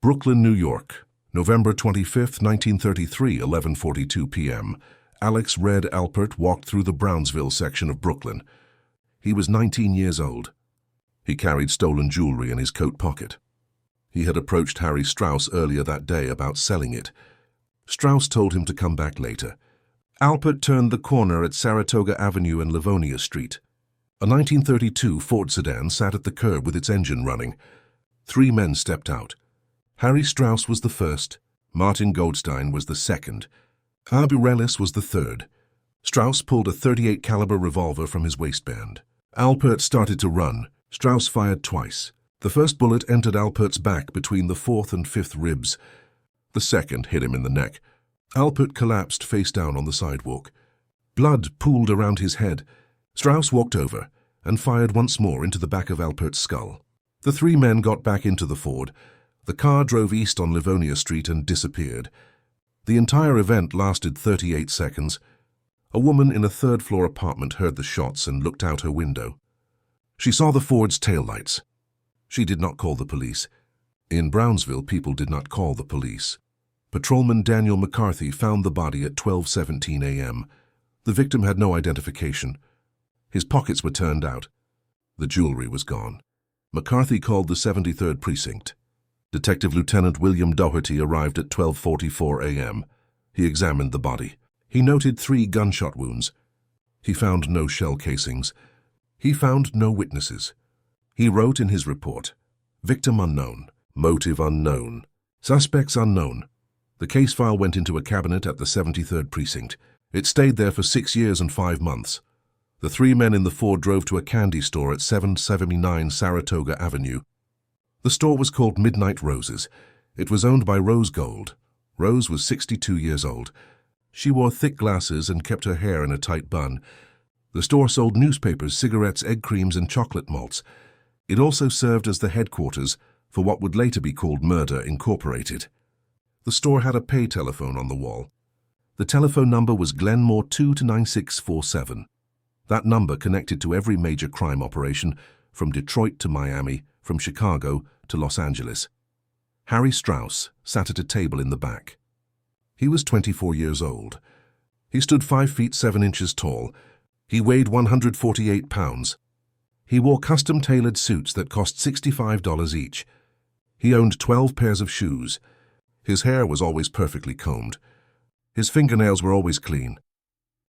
Brooklyn, New York, November 25, 1933, 11:42 p.m. Alex Red Alpert walked through the Brownsville section of Brooklyn. He was 19 years old. He carried stolen jewelry in his coat pocket. He had approached Harry Strauss earlier that day about selling it. Strauss told him to come back later. Alpert turned the corner at Saratoga Avenue and Livonia Street. A 1932 Ford sedan sat at the curb with its engine running. 3 men stepped out. Harry Strauss was the first. Martin Goldstein was the second. Abu Relis was the third. Strauss pulled a .38 caliber revolver from his waistband. Alpert started to run. Strauss fired twice. The first bullet entered Alpert's back between the 4th and 5th ribs. The second hit him in the neck. Alpert collapsed face down on the sidewalk. Blood pooled around his head. Strauss walked over and fired once more into the back of Alpert's skull. The 3 men got back into the Ford. The car drove east on Livonia Street and disappeared. The entire event lasted 38 seconds. A woman in a 3rd-floor apartment heard the shots and looked out her window. She saw the Ford's taillights. She did not call the police. In Brownsville, people did not call the police. Patrolman Daniel McCarthy found the body at 12:17 a.m. The victim had no identification. His pockets were turned out. The jewelry was gone. McCarthy called the 73rd Precinct. Detective Lieutenant William Doherty arrived at 12:44 a.m. He examined the body. He noted 3 gunshot wounds. He found no shell casings. He found no witnesses. He wrote in his report, "Victim unknown, motive unknown, suspects unknown." The case file went into a cabinet at the 73rd Precinct. It stayed there for 6 years and 5 months. The 3 men in the Ford drove to a candy store at 779 Saratoga Avenue. The store was called Midnight Roses. It was owned by Rose Gold. Rose was 62 years old. She wore thick glasses and kept her hair in a tight bun. The store sold newspapers, cigarettes, egg creams, and chocolate malts. It also served as the headquarters for what would later be called Murder Incorporated. The store had a pay telephone on the wall. The telephone number was Glenmore 2-9647. That number connected to every major crime operation, from Detroit to Miami, from Chicago to Los Angeles. Harry Strauss sat at a table in the back. He was 24 years old. He stood 5 feet 7 inches tall. He weighed 148 pounds. He wore custom-tailored suits that cost $65 each. He owned 12 pairs of shoes. His hair was always perfectly combed. His fingernails were always clean.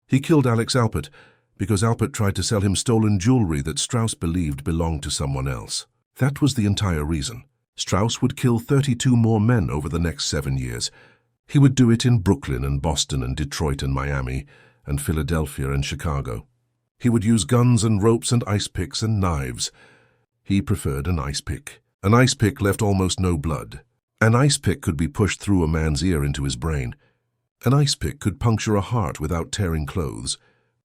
He killed Alex Alpert because Alpert tried to sell him stolen jewelry that Strauss believed belonged to someone else. That was the entire reason. Strauss would kill 32 more men over the next 7 years. He would do it in Brooklyn and Boston and Detroit and Miami and Philadelphia and Chicago. He would use guns and ropes and ice picks and knives. He preferred an ice pick. An ice pick left almost no blood. An ice pick could be pushed through a man's ear into his brain. An ice pick could puncture a heart without tearing clothes.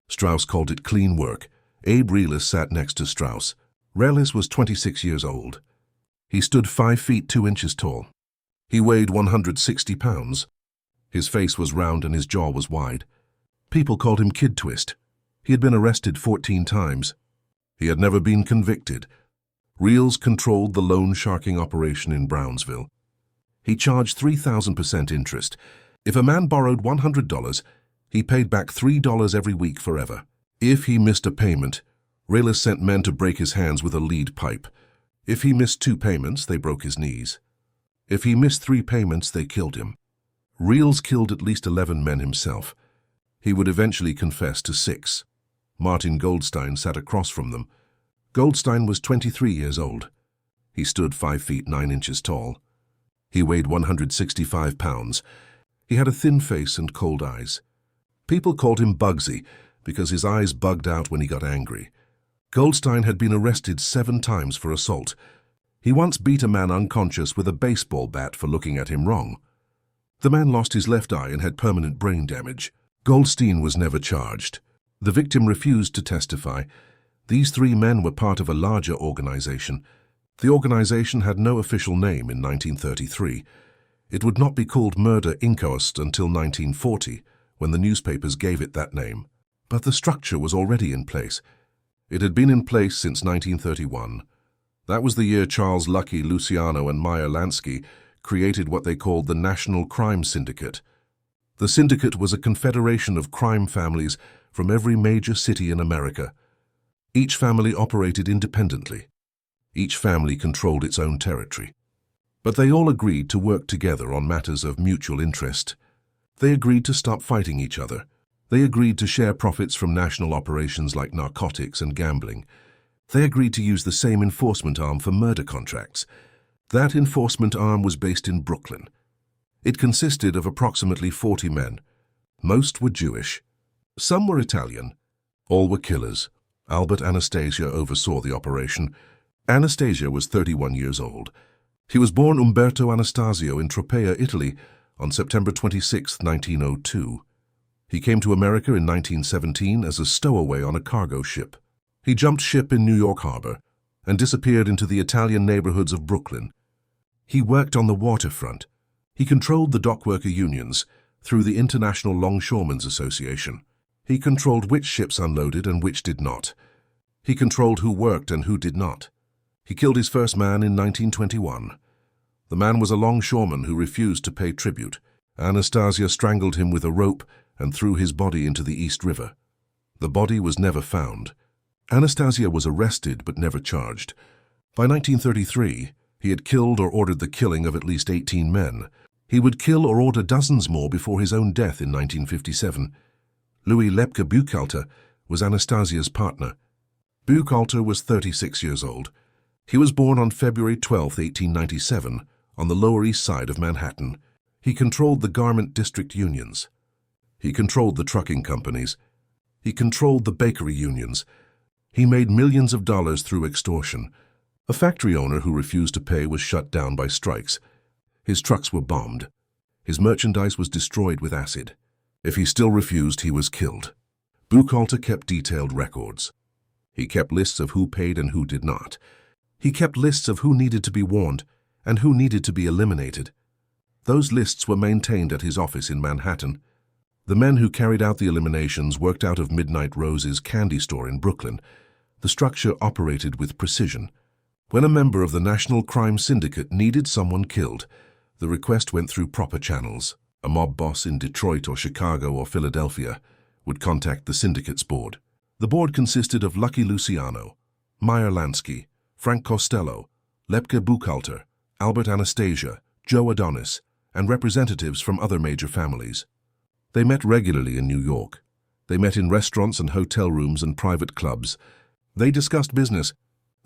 Strauss called it clean work. Abe Relis sat next to Strauss. Relis was 26 years old. He stood 5 feet 2 inches tall. He weighed 160 pounds. His face was round and his jaw was wide. People called him Kid Twist. He had been arrested 14 times. He had never been convicted. Reels controlled the loan sharking operation in Brownsville. He charged 3,000% interest. If a man borrowed $100, he paid back $3 every week forever. If he missed a payment, Relis sent men to break his hands with a lead pipe. If he missed 2 payments, they broke his knees. If he missed 3 payments, they killed him. Reels killed at least 11 men himself. He would eventually confess to 6. Martin Goldstein sat across from them. Goldstein was 23 years old. He stood 5 feet 9 inches tall. He weighed 165 pounds. He had a thin face and cold eyes. People called him Bugsy because his eyes bugged out when he got angry. Goldstein had been arrested 7 times for assault. He once beat a man unconscious with a baseball bat for looking at him wrong. The man lost his left eye and had permanent brain damage. Goldstein was never charged. The victim refused to testify. These 3 men were part of a larger organization. The organization had no official name in 1933. It would not be called Murder Incorporated until 1940, when the newspapers gave it that name. But the structure was already in place. It had been in place since 1931. That was the year Charles Lucky Luciano and Meyer Lansky created what they called the National Crime Syndicate. The syndicate was a confederation of crime families from every major city in America. Each family operated independently. Each family controlled its own territory. But they all agreed to work together on matters of mutual interest. They agreed to stop fighting each other. They agreed to share profits from national operations like narcotics and gambling. They agreed to use the same enforcement arm for murder contracts. That enforcement arm was based in Brooklyn. It consisted of approximately 40 men. Most were Jewish. Some were Italian. All were killers. Albert Anastasia oversaw the operation. Anastasia was 31 years old. He was born Umberto Anastasio in Tropea, Italy, on September 26, 1902. He came to America in 1917 as a stowaway on a cargo ship. He jumped ship in New York Harbor and disappeared into the Italian neighborhoods of Brooklyn. He worked on the waterfront. He controlled the dockworker unions through the International Longshoremen's Association. He controlled which ships unloaded and which did not. He controlled who worked and who did not. He killed his first man in 1921. The man was a longshoreman who refused to pay tribute. Anastasia strangled him with a rope and threw his body into the East River. The body was never found. Anastasia was arrested but never charged. By 1933, he had killed or ordered the killing of at least 18 men. He would kill or order dozens more before his own death in 1957. Louis Lepke Buchalter was Anastasia's partner. Buchalter was 36 years old. He was born on February 12, 1897, on the Lower East Side of Manhattan. He controlled the garment district unions. He controlled the trucking companies. He controlled the bakery unions. He made millions of dollars through extortion. A factory owner who refused to pay was shut down by strikes. His trucks were bombed. His merchandise was destroyed with acid. If he still refused, he was killed. Buchalter kept detailed records. He kept lists of who paid and who did not. He kept lists of who needed to be warned and who needed to be eliminated. Those lists were maintained at his office in Manhattan. The men who carried out the eliminations worked out of Midnight Rose's candy store in Brooklyn. The structure operated with precision. When a member of the National Crime Syndicate needed someone killed, the request went through proper channels. A mob boss in Detroit or Chicago or Philadelphia would contact the syndicate's board. The board consisted of Lucky Luciano, Meyer Lansky, Frank Costello, Lepke Buchalter, Albert Anastasia, Joe Adonis, and representatives from other major families. They met regularly in New York. They met in restaurants and hotel rooms and private clubs. They discussed business.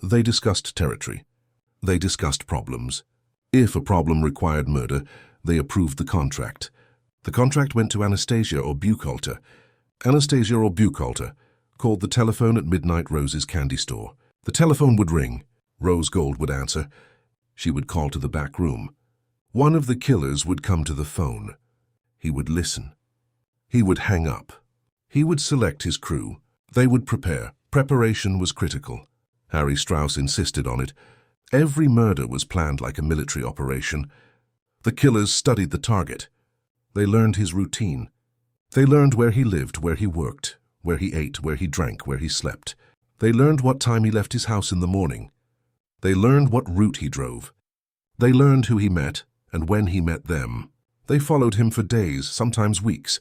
They discussed territory. They discussed problems. If a problem required murder, they approved the contract. The contract went to Anastasia or Buchalter. Anastasia or Buchalter called the telephone at Midnight Rose's candy store. The telephone would ring. Rose Gold would answer. She would call to the back room. One of the killers would come to the phone. He would listen. He would hang up. He would select his crew. They would prepare. Preparation was critical. Harry Strauss insisted on it. Every murder was planned like a military operation. The killers studied the target. They learned his routine. They learned where he lived, where he worked, where he ate, where he drank, where he slept. They learned what time he left his house in the morning. They learned what route he drove. They learned who he met and when he met them. They followed him for days, sometimes weeks.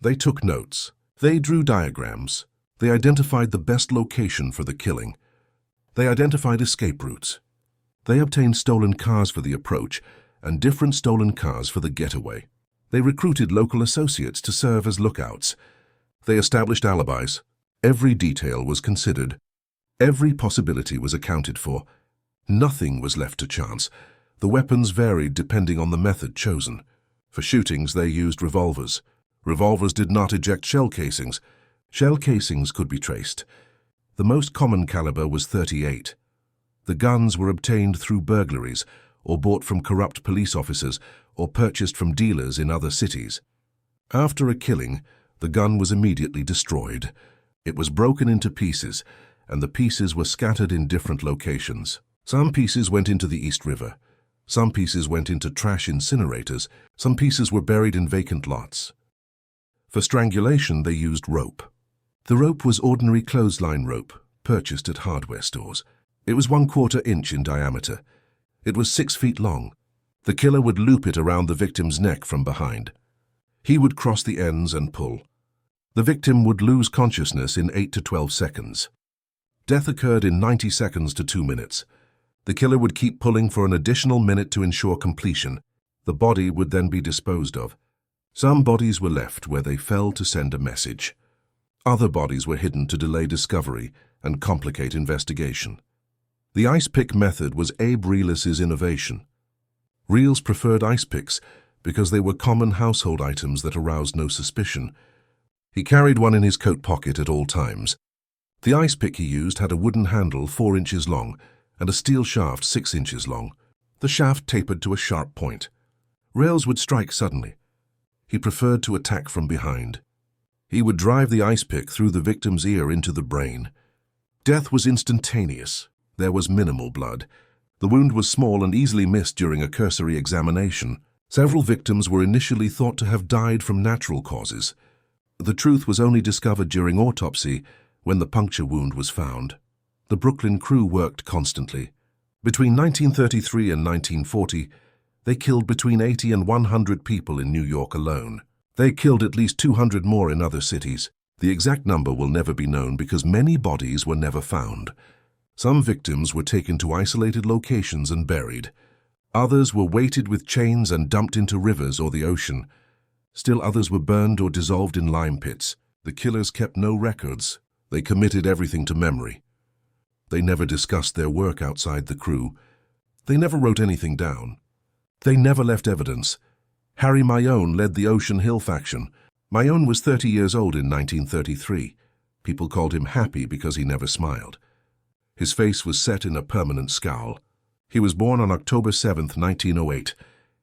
They took notes. They drew diagrams. They identified the best location for the killing. They identified escape routes. They obtained stolen cars for the approach and different stolen cars for the getaway. They recruited local associates to serve as lookouts. They established alibis. Every detail was considered. Every possibility was accounted for. Nothing was left to chance. The weapons varied depending on the method chosen. For shootings, they used revolvers. Revolvers did not eject shell casings. Shell casings could be traced. The most common caliber was .38. The guns were obtained through burglaries or bought from corrupt police officers or purchased from dealers in other cities. After a killing, the gun was immediately destroyed. It was broken into pieces, and the pieces were scattered in different locations. Some pieces went into the East River. Some pieces went into trash incinerators. Some pieces were buried in vacant lots. For strangulation, they used rope. The rope was ordinary clothesline rope, purchased at hardware stores. It was 1/4 inch in diameter. It was 6 feet long. The killer would loop it around the victim's neck from behind. He would cross the ends and pull. The victim would lose consciousness in 8 to 12 seconds. Death occurred in 90 seconds to 2 minutes. The killer would keep pulling for an additional minute to ensure completion. The body would then be disposed of. Some bodies were left where they fell to send a message. Other bodies were hidden to delay discovery and complicate investigation. The ice pick method was Abe Relis's innovation. Relis preferred ice picks because they were common household items that aroused no suspicion. He carried one in his coat pocket at all times. The ice pick he used had a wooden handle 4 inches long and a steel shaft 6 inches long. The shaft tapered to a sharp point. Relis would strike suddenly. He preferred to attack from behind. He would drive the ice pick through the victim's ear into the brain. Death was instantaneous. There was minimal blood. The wound was small and easily missed during a cursory examination. Several victims were initially thought to have died from natural causes. The truth was only discovered during autopsy when the puncture wound was found. The Brooklyn crew worked constantly. Between 1933 and 1940, they killed between 80 and 100 people in New York alone. They killed at least 200 more in other cities. The exact number will never be known because many bodies were never found. Some victims were taken to isolated locations and buried. Others were weighted with chains and dumped into rivers or the ocean. Still others were burned or dissolved in lime pits. The killers kept no records. They committed everything to memory. They never discussed their work outside the crew. They never wrote anything down. They never left evidence. Harry Mayone led the Ocean Hill faction. Mayone was 30 years old in 1933. People called him Happy because he never smiled. His face was set in a permanent scowl. He was born on October 7, 1908,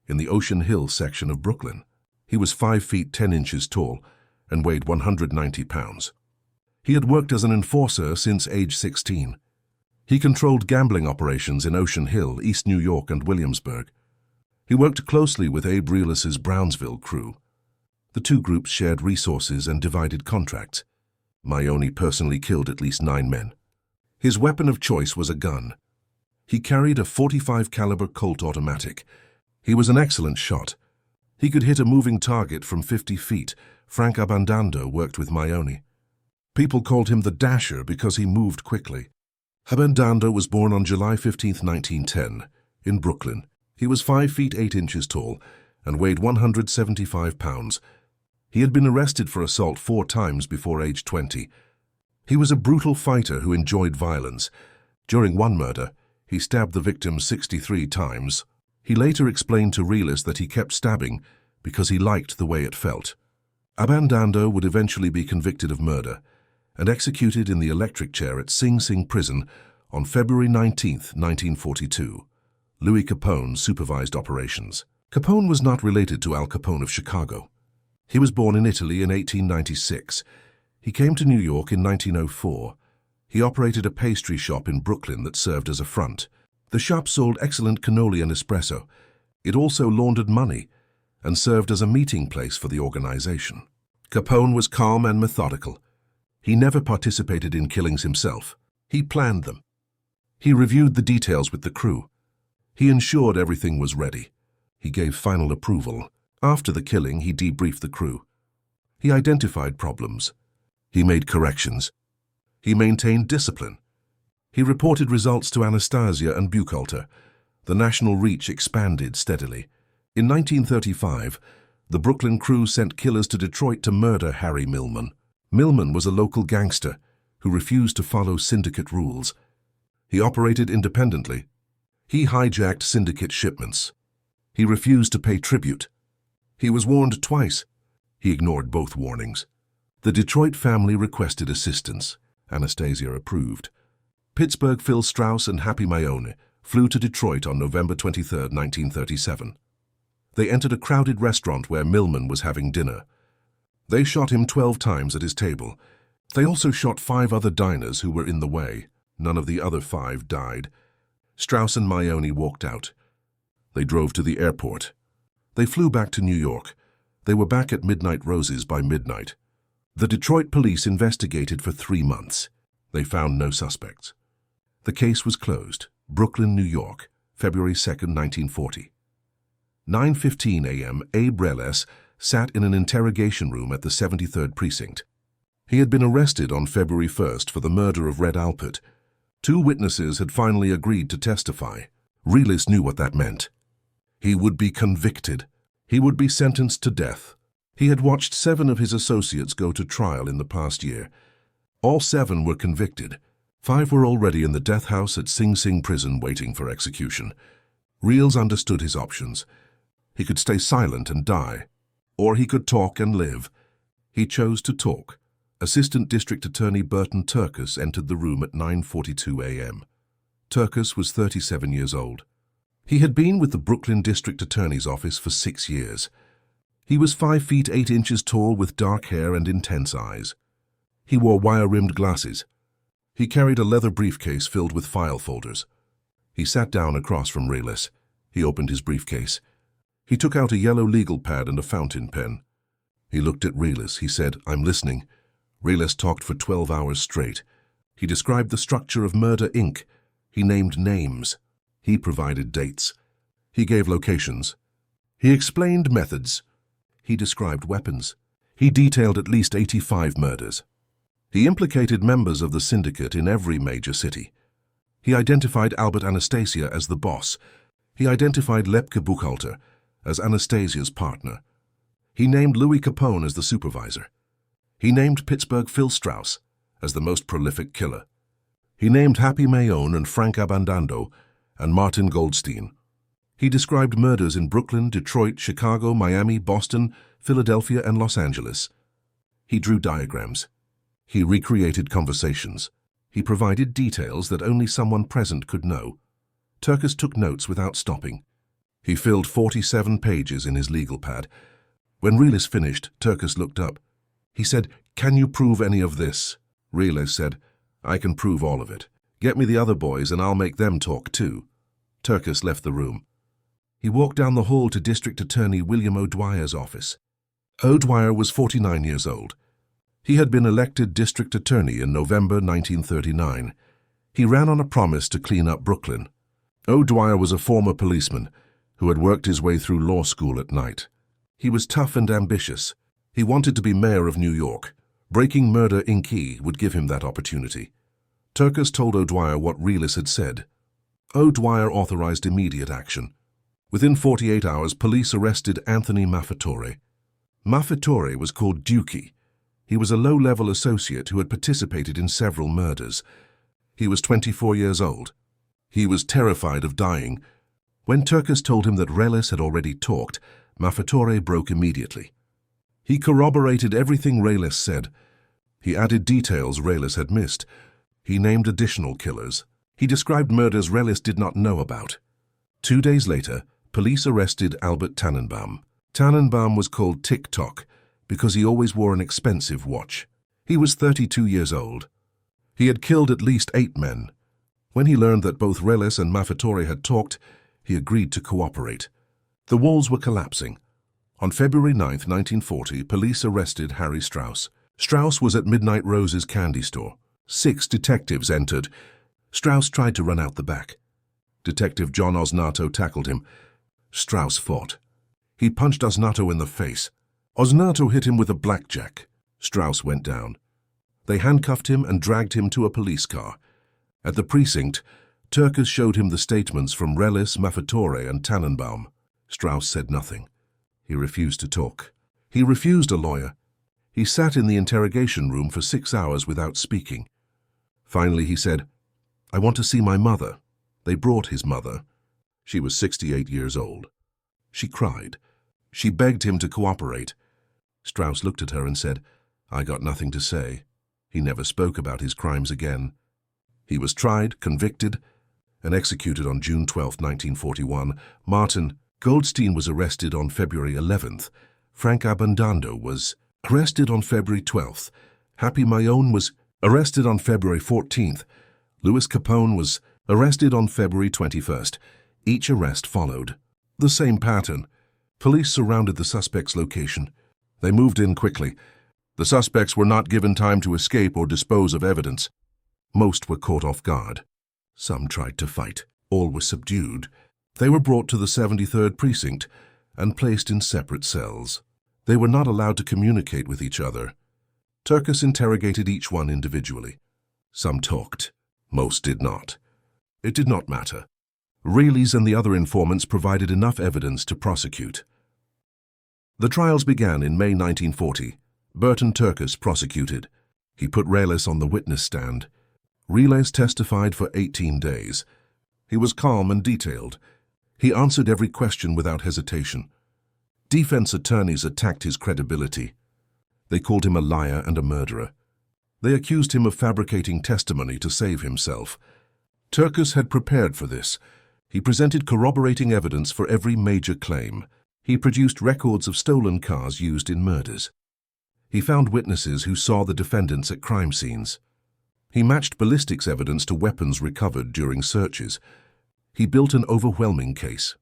in the Ocean Hill section of Brooklyn. He was 5 feet 10 inches tall and weighed 190 pounds. He had worked as an enforcer since age 16. He controlled gambling operations in Ocean Hill, East New York, and Williamsburg. He worked closely with Abe Relis's Brownsville crew. The two groups shared resources and divided contracts. Mayone personally killed at least 9 men. His weapon of choice was a gun. He carried a .45 caliber Colt automatic. He was an excellent shot. He could hit a moving target from 50 feet. Frank Abandando worked with Mayone. People called him the Dasher because he moved quickly. Abandando was born on July 15, 1910, in Brooklyn. He was 5 feet 8 inches tall and weighed 175 pounds. He had been arrested for assault 4 times before age 20. He was a brutal fighter who enjoyed violence. During one murder, he stabbed the victim 63 times. He later explained to Relis that he kept stabbing because he liked the way it felt. Abandando would eventually be convicted of murder and executed in the electric chair at Sing Sing prison on February 19, 1942. Louis Capone supervised operations. Capone was not related to Al Capone of Chicago. He was born in Italy in 1896. He came to New York in 1904. He operated a pastry shop in Brooklyn that served as a front. The shop sold excellent cannoli and espresso. It also laundered money and served as a meeting place for the organization. Capone was calm and methodical. He never participated in killings himself. He planned them. He reviewed the details with the crew. He ensured everything was ready. He gave final approval. After the killing, he debriefed the crew. He identified problems. He made corrections. He maintained discipline. He reported results to Anastasia and Buchalter. The national reach expanded steadily. In 1935, the Brooklyn crew sent killers to Detroit to murder Harry Millman. Millman was a local gangster who refused to follow syndicate rules. He operated independently. He hijacked syndicate shipments. He refused to pay tribute. He was warned twice. He ignored both warnings. The Detroit family requested assistance. Anastasia approved. Pittsburgh Phil Strauss and Happy Mayone flew to Detroit on November 23, 1937. They entered a crowded restaurant where Millman was having dinner. They shot him 12 times at his table. They also shot 5 other diners who were in the way. None of the other 5 died. Strauss and Mayone walked out. They drove to the airport. They flew back to New York. They were back at Midnight Roses by midnight. The Detroit police investigated for 3 months. They found no suspects. The case was closed. Brooklyn, New York, February 2, 1940. 9:15 a.m., Abe Reles sat in an interrogation room at the 73rd Precinct. He had been arrested on February 1st for the murder of Red Alpert. 2 witnesses had finally agreed to testify. Reles knew what that meant. He would be convicted. He would be sentenced to death. He had watched 7 of his associates go to trial in the past year. All 7 were convicted. 5 were already in the death house at Sing Sing prison waiting for execution. Reles understood his options. He could stay silent and die, or he could talk and live. He chose to talk. Assistant District Attorney Burton Turkus entered the room at 9:42 a.m. Turkus was 37 years old. He had been with the Brooklyn District Attorney's Office for 6 years. He was 5 feet 8 inches tall with dark hair and intense eyes. He wore wire-rimmed glasses. He carried a leather briefcase filled with file folders. He sat down across from Reles. He opened his briefcase. He took out a yellow legal pad and a fountain pen. He looked at Reles. He said, "I'm listening." Reles talked for 12 hours straight. He described the structure of Murder, Inc. He named names. He provided dates. He gave locations. He explained methods. He described weapons. He detailed at least 85 murders. He implicated members of the syndicate in every major city. He identified Albert Anastasia as the boss. He identified Lepke Buchhalter as Anastasia's partner. He named Louis Capone as the supervisor. He named Pittsburgh Phil Strauss as the most prolific killer. He named Happy Mayone and Frank Abandando and Martin Goldstein. He described murders in Brooklyn, Detroit, Chicago, Miami, Boston, Philadelphia, and Los Angeles. He drew diagrams. He recreated conversations. He provided details that only someone present could know. Turkus took notes without stopping. He filled 47 pages in his legal pad. When Reles finished, Turkus looked up. He said, "Can you prove any of this?" Reles said, "I can prove all of it. Get me the other boys and I'll make them talk too." Turkus left the room. He walked down the hall to District Attorney William O'Dwyer's office. O'Dwyer was 49 years old. He had been elected District Attorney in November 1939. He ran on a promise to clean up Brooklyn. O'Dwyer was a former policeman who had worked his way through law school at night. He was tough and ambitious. He wanted to be mayor of New York. Breaking Murder, Inc. would give him that opportunity. Turkus told O'Dwyer what Reles had said. O'Dwyer authorized immediate action. Within 48 hours, police arrested Anthony Maffatore. Maffatore was called Dukey. He was a low-level associate who had participated in several murders. He was 24 years old. He was terrified of dying. When Turkus told him that Reles had already talked, Maffatore broke immediately. He corroborated everything Reles said. He added details Reles had missed. He named additional killers. He described murders Reles did not know about. 2 days later, police arrested Albert Tannenbaum. Tannenbaum was called Tick-Tock because he always wore an expensive watch. He was 32 years old. He had killed at least 8 men. When he learned that both Reles and Maffatore had talked, he agreed to cooperate. The walls were collapsing. On February 9, 1940, police arrested Harry Strauss. Strauss was at Midnight Rose's candy store. 6 detectives entered. Strauss tried to run out the back. Detective John Osnato tackled him. Strauss fought. He punched Osnato in the face. Osnato hit him with a blackjack. Strauss went down. They handcuffed him and dragged him to a police car. At the precinct, Turkus showed him the statements from Reles, Maffatore, and Tannenbaum. Strauss said nothing. He refused to talk. He refused a lawyer. He sat in the interrogation room for 6 hours without speaking. Finally, he said, "I want to see my mother." They brought his mother. She was 68 years old. She cried. She begged him to cooperate. Strauss looked at her and said, "I got nothing to say." He never spoke about his crimes again. He was tried, convicted, and executed on June 12, 1941. Martin Goldstein was arrested on February 11th. Frank Abandando was arrested on February 12th. Happy Mayone was arrested on February 14th. Louis Capone was arrested on February 21st. Each arrest followed the same pattern. Police surrounded the suspect's location. They moved in quickly. The suspects were not given time to escape or dispose of evidence. Most were caught off guard. Some tried to fight. All were subdued. They were brought to the 73rd Precinct. and placed in separate cells. They were not allowed to communicate with each other. Turkus interrogated each one individually. Some talked. Most did not. It did not matter. Reilly's and the other informants provided enough evidence to prosecute. The trials began in May 1940. Burton Turkus prosecuted. He put Reilly on the witness stand. Reilly testified for 18 days. He was calm and detailed. He answered every question without hesitation. Defense attorneys attacked his credibility. They called him a liar and a murderer. They accused him of fabricating testimony to save himself. Turkus had prepared for this. He presented corroborating evidence for every major claim. He produced records of stolen cars used in murders. He found witnesses who saw the defendants at crime scenes. He matched ballistics evidence to weapons recovered during searches. He built an overwhelming case.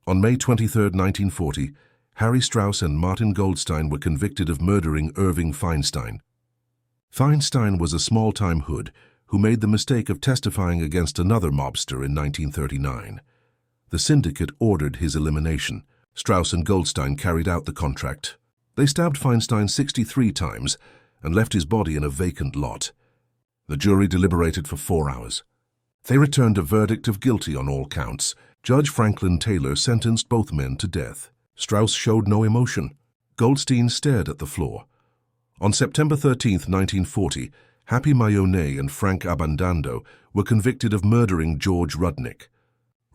On May 23, 1940, Harry Strauss and Martin Goldstein were convicted of murdering Irving Feinstein. Feinstein was a small-time hood who made the mistake of testifying against another mobster in 1939. The syndicate ordered his elimination. Strauss and Goldstein carried out the contract. They stabbed Feinstein 63 times and left his body in a vacant lot. The jury deliberated for 4 hours. They returned a verdict of guilty on all counts. Judge Franklin Taylor sentenced both men to death. Strauss showed no emotion. Goldstein stared at the floor. On September 13, 1940, Happy Mayonnaise and Frank Abandando were convicted of murdering George Rudnick.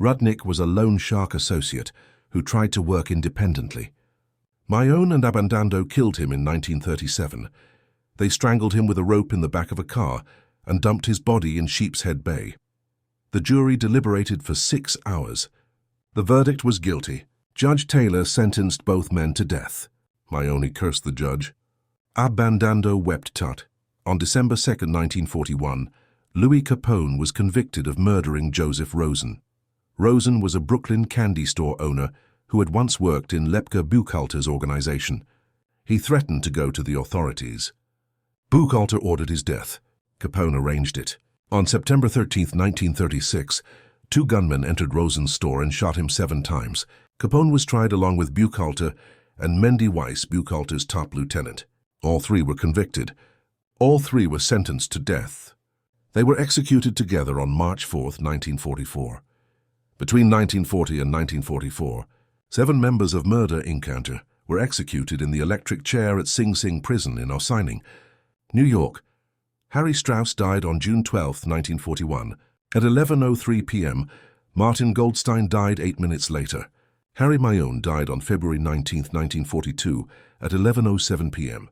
Rudnick was a loan shark associate who tried to work independently. Mayonnaise and Abandando killed him in 1937. They strangled him with a rope in the back of a car and dumped his body in Sheepshead Bay. The jury deliberated for 6 hours. The verdict was guilty. Judge Taylor sentenced both men to death. Mayonnaise cursed the judge. Abandando wept tut. On December 2, 1941, Louis Capone was convicted of murdering Joseph Rosen. Rosen was a Brooklyn candy store owner who had once worked in Lepke Buchalter's organization. He threatened to go to the authorities. Buchalter ordered his death. Capone arranged it. On September 13, 1936, 2 gunmen entered Rosen's store and shot him 7 times. Capone was tried along with Buchalter and Mendy Weiss, Buchalter's top lieutenant. All 3 were convicted. All 3 were sentenced to death. They were executed together on March 4, 1944. Between 1940 and 1944, 7 members of Murder Encounter were executed in the electric chair at Sing Sing Prison in Ossining, New York. Harry Strauss died on June 12, 1941. At 11:03 p.m., Martin Goldstein died 8 minutes later. Harry Mayonnaise died on February 19, 1942, at 11:07 p.m.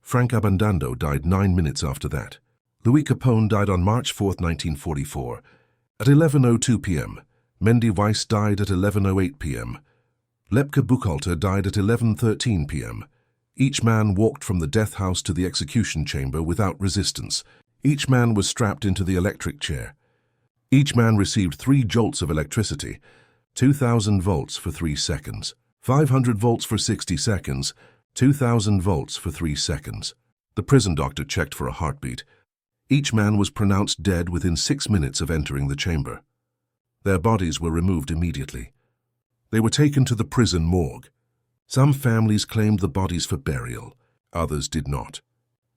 Frank Abandando died 9 minutes after that. Louis Capone died on March 4, 1944. At 11:02 p.m., Mendy Weiss died at 11:08 p.m. Lepke Buchalter died at 11:13 p.m. Each man walked from the death house to the execution chamber without resistance. Each man was strapped into the electric chair. Each man received 3 jolts of electricity, 2,000 volts for 3 seconds, 500 volts for 60 seconds, 2,000 volts for 3 seconds. The prison doctor checked for a heartbeat. Each man was pronounced dead within 6 minutes of entering the chamber. Their bodies were removed immediately. They were taken to the prison morgue. Some families claimed the bodies for burial. Others did not.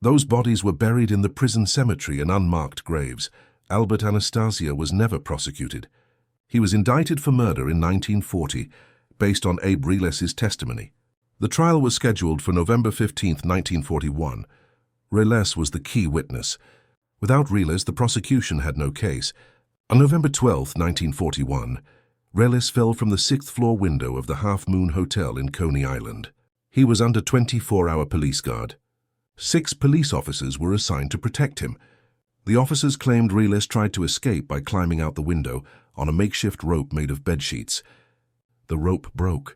Those bodies were buried in the prison cemetery in unmarked graves. Albert Anastasia was never prosecuted. He was indicted for murder in 1940, based on Abe Reilly's testimony. The trial was scheduled for November 15, 1941. Reilly was the key witness. Without Reilly, the prosecution had no case. On November 12, 1941, Reilly fell from the 6th-floor window of the Half Moon Hotel in Coney Island. He was under 24-hour police guard. 6 police officers were assigned to protect him. The officers claimed Reilly tried to escape by climbing out the window on a makeshift rope made of bedsheets. The rope broke.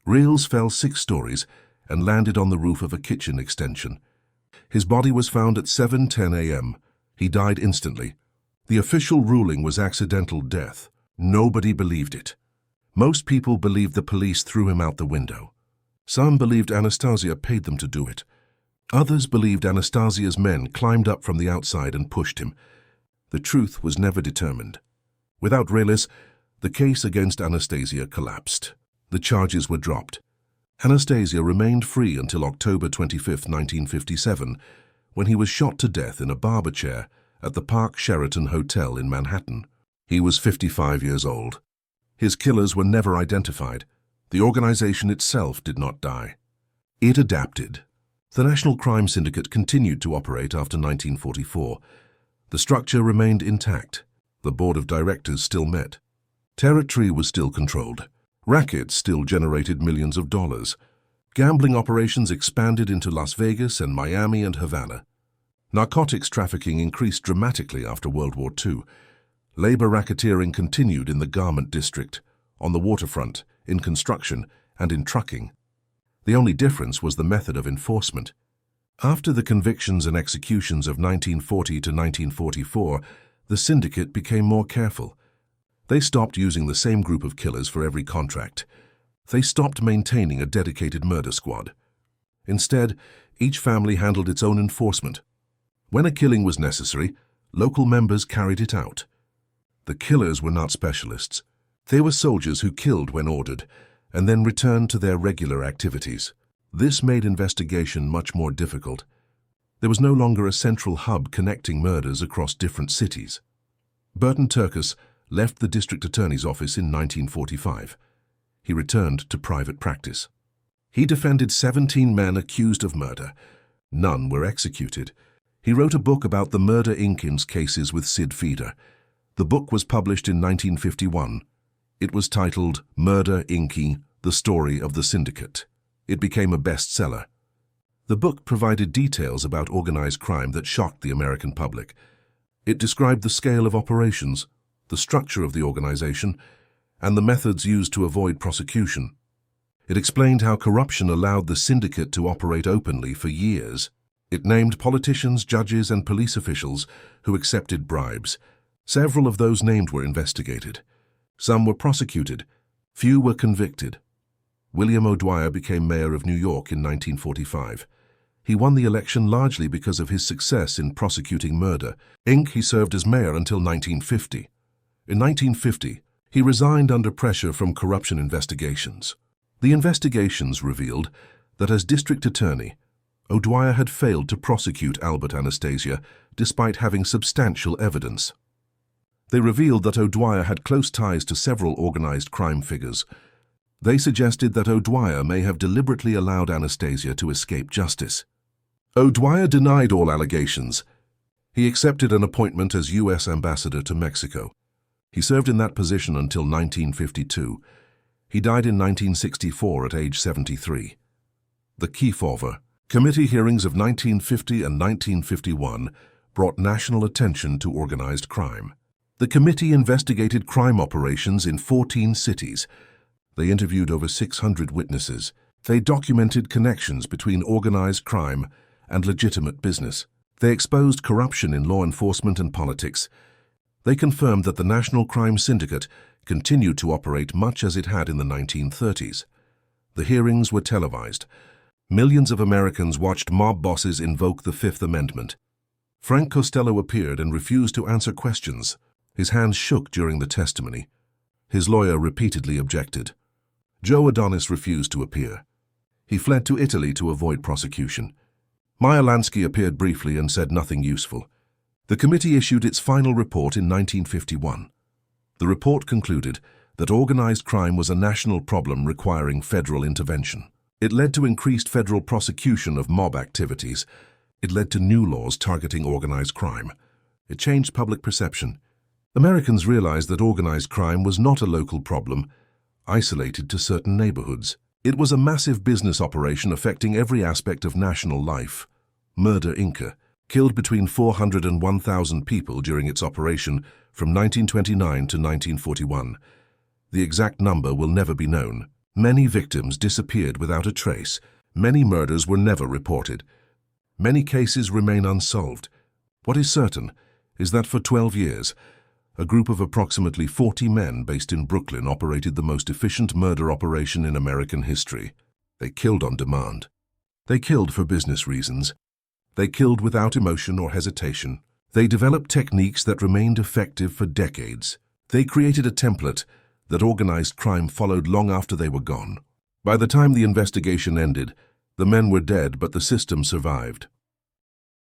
Reilly fell 6 stories and landed on the roof of a kitchen extension. His body was found at 7:10 a.m. He died instantly. The official ruling was accidental death. Nobody believed it. Most people believed the police threw him out the window. Some believed Anastasia paid them to do it. Others believed Anastasia's men climbed up from the outside and pushed him. The truth was never determined. Without Reilly, the case against Anastasia collapsed. The charges were dropped. Anastasia remained free until October 25, 1957, when he was shot to death in a barber chair at the Park Sheraton Hotel in Manhattan. He was 55 years old. His killers were never identified. The organization itself did not die. It adapted. The National Crime Syndicate continued to operate after 1944. The structure remained intact. The board of directors still met. Territory was still controlled. Rackets still generated millions of dollars. Gambling operations expanded into Las Vegas and Miami and Havana. Narcotics trafficking increased dramatically after World War II. Labor racketeering continued in the garment district, on the waterfront, in construction, and in trucking. The only difference was the method of enforcement. After the convictions and executions of 1940 to 1944, the syndicate became more careful. They stopped using the same group of killers for every contract. They stopped maintaining a dedicated murder squad. Instead, each family handled its own enforcement. When a killing was necessary, local members carried it out. The killers were not specialists. They were soldiers who killed when ordered, and then returned to their regular activities. This made investigation much more difficult. There was no longer a central hub connecting murders across different cities. Burton Turkus left the district attorney's office in 1945. He returned to private practice. He defended 17 men accused of murder. None were executed. He wrote a book about the Murder Inc.'s cases with Sid Feeder. The book was published in 1951. It was titled Murder Inc., The Story of the Syndicate. It became a bestseller. The book provided details about organized crime that shocked the American public. It described the scale of operations, the structure of the organization, and the methods used to avoid prosecution. It explained how corruption allowed the syndicate to operate openly for years. It named politicians, judges, and police officials who accepted bribes. Several of those named were investigated. Some were prosecuted. Few were convicted. William O'Dwyer became mayor of New York in 1945. He won the election largely because of his success in prosecuting murder. He served as mayor until 1950. In 1950, he resigned under pressure from corruption investigations. The investigations revealed that as district attorney, O'Dwyer had failed to prosecute Albert Anastasia despite having substantial evidence. They revealed that O'Dwyer had close ties to several organized crime figures. They suggested that O'Dwyer may have deliberately allowed Anastasia to escape justice. O'Dwyer denied all allegations. He accepted an appointment as U.S. ambassador to Mexico. He served in that position until 1952. He died in 1964 at age 73. The Kefauver Committee hearings of 1950 and 1951 brought national attention to organized crime. The committee investigated crime operations in 14 cities. They interviewed over 600 witnesses. They documented connections between organized crime and legitimate business. They exposed corruption in law enforcement and politics. They confirmed that the National Crime Syndicate continued to operate much as it had in the 1930s. The hearings were televised. Millions of Americans watched mob bosses invoke the Fifth Amendment. Frank Costello appeared and refused to answer questions. His hands shook during the testimony. His lawyer repeatedly objected. Joe Adonis refused to appear. He fled to Italy to avoid prosecution. Meyer Lansky appeared briefly and said nothing useful. The committee issued its final report in 1951. The report concluded that organized crime was a national problem requiring federal intervention. It led to increased federal prosecution of mob activities. It led to new laws targeting organized crime. It changed public perception. Americans realized that organized crime was not a local problem, isolated to certain neighborhoods. It was a massive business operation affecting every aspect of national life. Murder Inc. killed between 400 and 1,000 people during its operation from 1929 to 1941. The exact number will never be known. Many victims disappeared without a trace. Many murders were never reported. Many cases remain unsolved. What is certain is that for 12 years, a group of approximately 40 men based in Brooklyn operated the most efficient murder operation in American history. They killed on demand. They killed for business reasons. They killed without emotion or hesitation. They developed techniques that remained effective for decades. They created a template that organized crime followed long after they were gone. By the time the investigation ended, the men were dead, but the system survived.